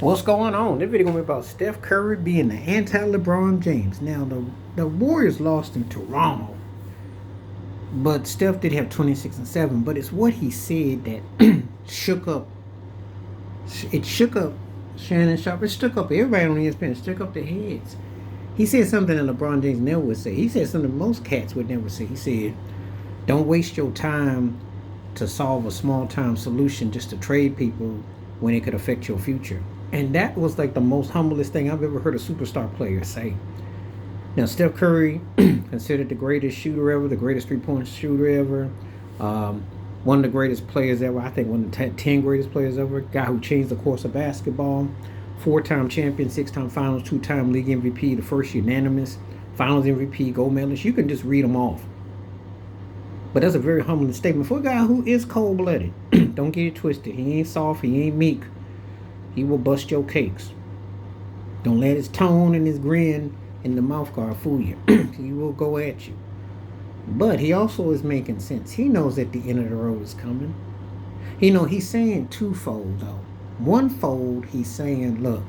What's going on? This video gonna be about Steph Curry being the anti-LeBron James. Now the Warriors lost in Toronto, but Steph did have 26 and 7. But it's what he said that shook up. It shook up Shannon Sharp. It shook up everybody on ESPN. It shook up their heads. He said something that LeBron James never would say. He said something most cats would never say. He said, "Don't waste your time to solve a small-time solution just to trade people when it could affect your future." And that was like the most humblest thing I've ever heard a superstar player say. Now, Steph Curry, considered the greatest shooter ever, the greatest three-point shooter ever, one of the greatest players ever, I think one of the 10 greatest players ever, guy who changed the course of basketball, 4-time champion, 6-time finals, 2-time league MVP, the first unanimous, finals MVP, gold medalist. You can just read them off. But that's a very humbling statement for a guy who is cold-blooded. Don't get it twisted. He ain't soft. He ain't meek. He will bust your cakes. Don't let his tone and his grin and the mouth guard fool you. He will go at you. But he also is making sense. He knows that the end of the road is coming. He's saying twofold, though. One fold, he's saying, look,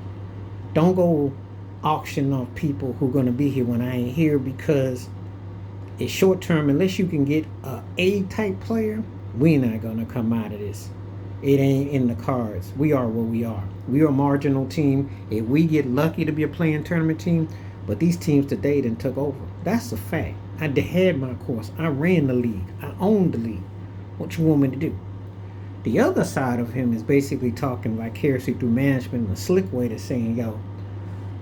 don't go auction off people who are going to be here when I ain't here, because it's short term. Unless you can get a A-type player, we're not going to come out of this. It ain't in the cards. We are what we are. We are a marginal team. If we get lucky to be a playing tournament team, but these teams today done took over. That's a fact. I had my course. I ran the league. I owned the league. What you want me to do? The other side of him is basically talking vicariously through management in a slick way to saying, yo,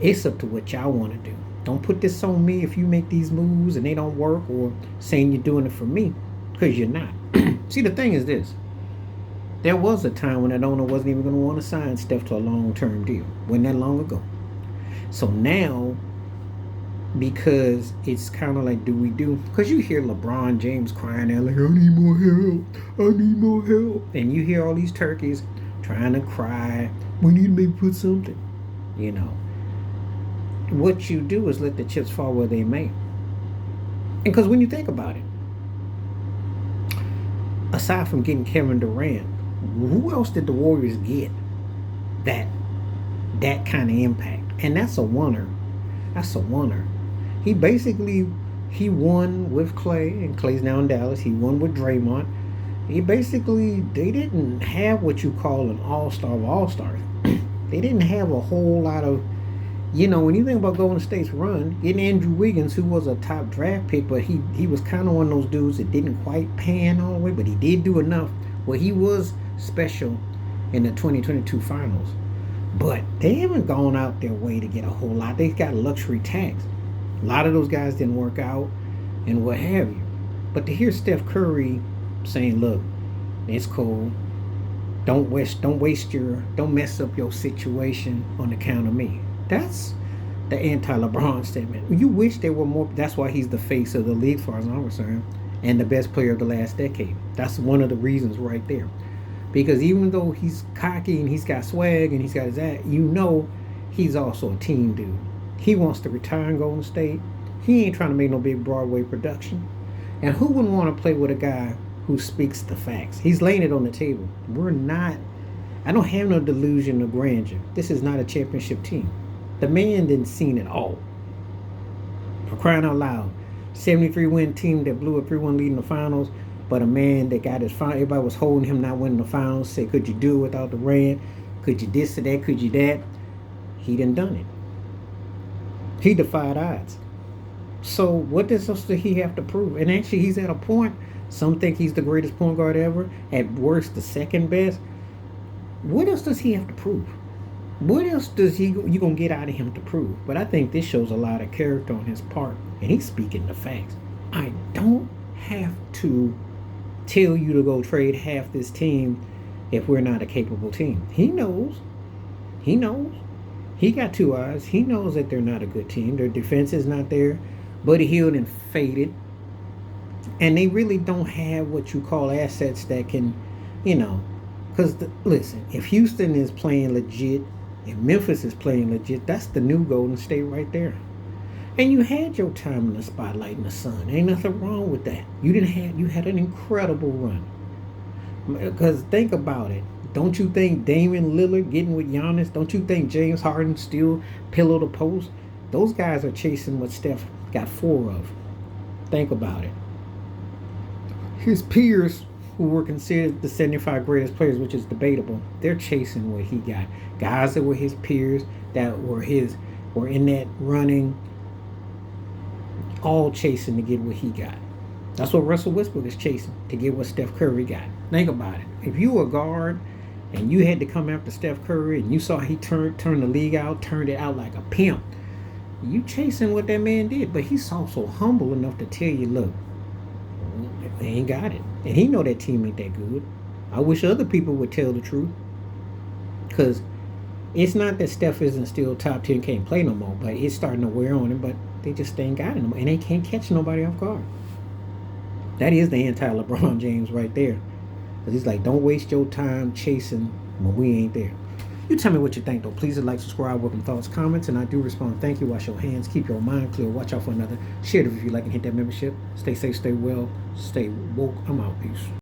it's up to what y'all want to do. Don't put this on me if you make these moves and they don't work, or saying you're doing it for me, because you're not. See, the thing is this. There was a time when that owner wasn't even going to want to sign Steph to a long-term deal. Wasn't that long ago. So now, because it's kind of like, do we do? Because you hear LeBron James crying out like, I need more help. I need more help. And you hear all these turkeys trying to cry. We need to maybe put something. What you do is let the chips fall where they may. And because when you think about it, aside from getting Kevin Durant, who else did the Warriors get that kind of impact? And that's a wonder. That's a wonder. He won with Clay, and Clay's now in Dallas. He won with Draymond. They didn't have what you call an all-star of all-stars. They didn't have a whole lot of, when you think about Golden State's run, getting Andrew Wiggins, who was a top draft pick, but he was kind of one of those dudes that didn't quite pan all the way, but he did do enough where he was special in the 2022 finals. But they haven't gone out their way to get a whole lot. They've got luxury tax. A lot of those guys didn't work out and what have you. But to hear Steph Curry saying, look, it's cool. Don't mess up your situation on account of me. That's the anti-LeBron statement. You wish there were more. That's why he's the face of the league, as far as I'm concerned, and the best player of the last decade. That's one of the reasons right there. Because even though he's cocky and he's got swag and he's got his act, he's also a team dude. He wants to retire in Golden State. He ain't trying to make no big Broadway production. And who wouldn't want to play with a guy who speaks the facts? He's laying it on the table. I don't have no delusion of grandeur. This is not a championship team. The man didn't seen it all. For crying out loud. 73-win team that blew a 3-1 lead in the finals, but a man that got his final, everybody was holding him not winning the finals, said, could you do it without Durant? Could you this or that? Could you that? He done done it. He defied odds. So what else does he have to prove? And actually, he's at a point, some think he's the greatest point guard ever, at worst, the second best. What else does he have to prove? What else you gonna get out of him to prove? But I think this shows a lot of character on his part, and he's speaking the facts. I don't have to tell you to go trade half this team if we're not a capable team. He knows. He got two eyes. He knows that they're not a good team. Their defense is not there. Buddy Hield and faded. And they really don't have what you call assets that can, because, listen, if Houston is playing legit, if Memphis is playing legit, that's the new Golden State right there. And you had your time in the spotlight in the sun. Ain't nothing wrong with that. You had an incredible run. Because think about it. Don't you think Damian Lillard getting with Giannis? Don't you think James Harden still pillow the post? Those guys are chasing what Steph got 4 of. Think about it. His peers, who were considered the 75 greatest players, which is debatable, they're chasing what he got. Guys that were his peers, that were in that running, all chasing to get what he got. That's what Russell Westbrook is chasing, to get what Steph Curry got. Think about it. If you were a guard and you had to come after Steph Curry and you saw he turned the league out, turned it out like a pimp, you chasing what that man did. But he's also humble enough to tell you, look, they ain't got it. And he know that team ain't that good. I wish other people would tell the truth. Because it's not that Steph isn't still top 10, can't play no more, but it's starting to wear on him, but they just ain't got it no more. And they can't catch nobody off guard. That is the anti-LeBron James right there. Because he's like, don't waste your time chasing when we ain't there. You tell me what you think, though. Please like, subscribe, welcome thoughts, comments, and I do respond. Thank you. Wash your hands. Keep your mind clear. Watch out for another. Share it if you like and hit that membership. Stay safe, stay well, stay woke. I'm out. Peace.